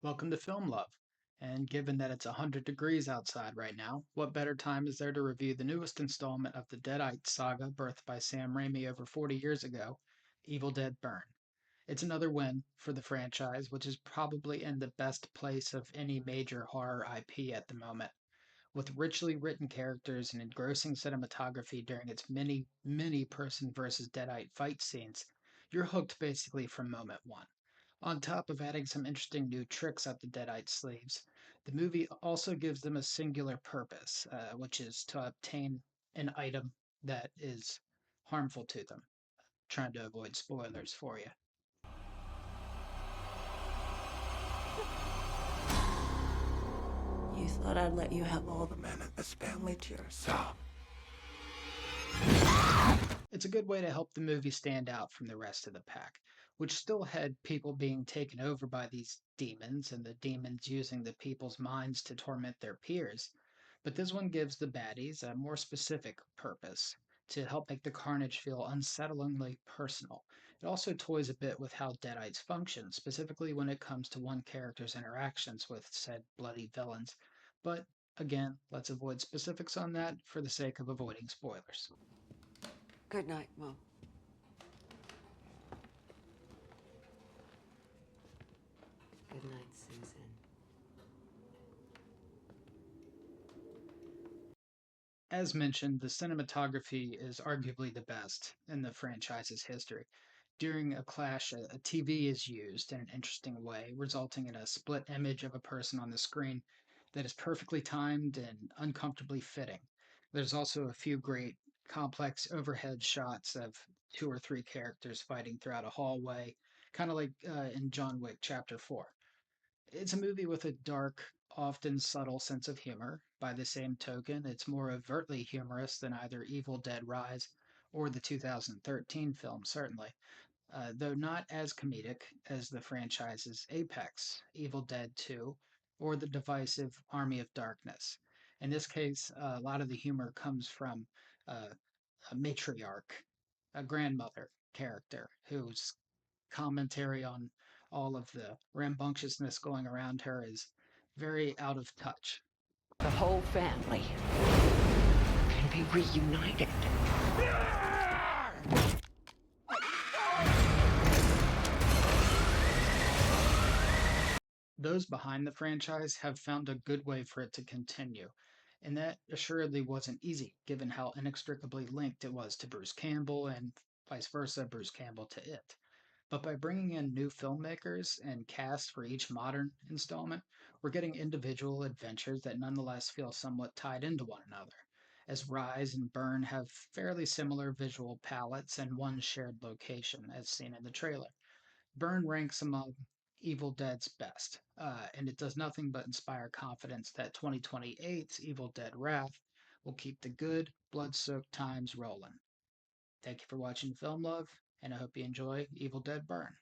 Welcome to Film Love. And given that it's 100 degrees outside right now, what better time is there to review the newest installment of the Deadite saga birthed by Sam Raimi over 40 years ago, Evil Dead Burn? It's another win for the franchise, which is probably in the best place of any major horror IP at the moment. With richly written characters and engrossing cinematography during its many person versus Deadite fight scenes, you're hooked basically from moment one. On top of adding some interesting new tricks up the Deadite sleeves, the movie also gives them a singular purpose, which is to obtain an item that is harmful to them. Trying to avoid spoilers for you. You thought I'd let you have all the men in this family to yourself. It's a good way to help the movie stand out from the rest of the pack, which still had people being taken over by these demons and the demons using the people's minds to torment their peers. But this one gives the baddies a more specific purpose to help make the carnage feel unsettlingly personal. It also toys a bit with how Deadites function, specifically when it comes to one character's interactions with said bloody villains. But again, let's avoid specifics on that for the sake of avoiding spoilers. Good night, Mom. Good night, Susan. As mentioned, the cinematography is arguably the best in the franchise's history. During a clash, a TV is used in an interesting way, resulting in a split image of a person on the screen that is perfectly timed and uncomfortably fitting. There's also a few great complex overhead shots of two or three characters fighting throughout a hallway, kind of like in John Wick Chapter 4. It's a movie with a dark, often subtle sense of humor. By the same token, it's more overtly humorous than either Evil Dead Rise or the 2013 film, certainly, though not as comedic as the franchise's apex, Evil Dead 2, or the divisive Army of Darkness. In this case, a lot of the humor comes from uh, a matriarch, a grandmother character whose commentary on all of the rambunctiousness going around her is very out of touch. The whole family can be reunited. Those behind the franchise have found a good way for it to continue, and that assuredly wasn't easy given how inextricably linked it was to Bruce Campbell and vice versa, Bruce Campbell to it. But by bringing in new filmmakers and cast for each modern installment, we're getting individual adventures that nonetheless feel somewhat tied into one another, as Rise and Burn have fairly similar visual palettes and one shared location, as seen in the trailer. Burn ranks among Evil Dead's best, and it does nothing but inspire confidence that 2028's Evil Dead Wrath will keep the good, blood soaked times rolling. Thank you for watching Film Love, and I hope you enjoy Evil Dead Burn.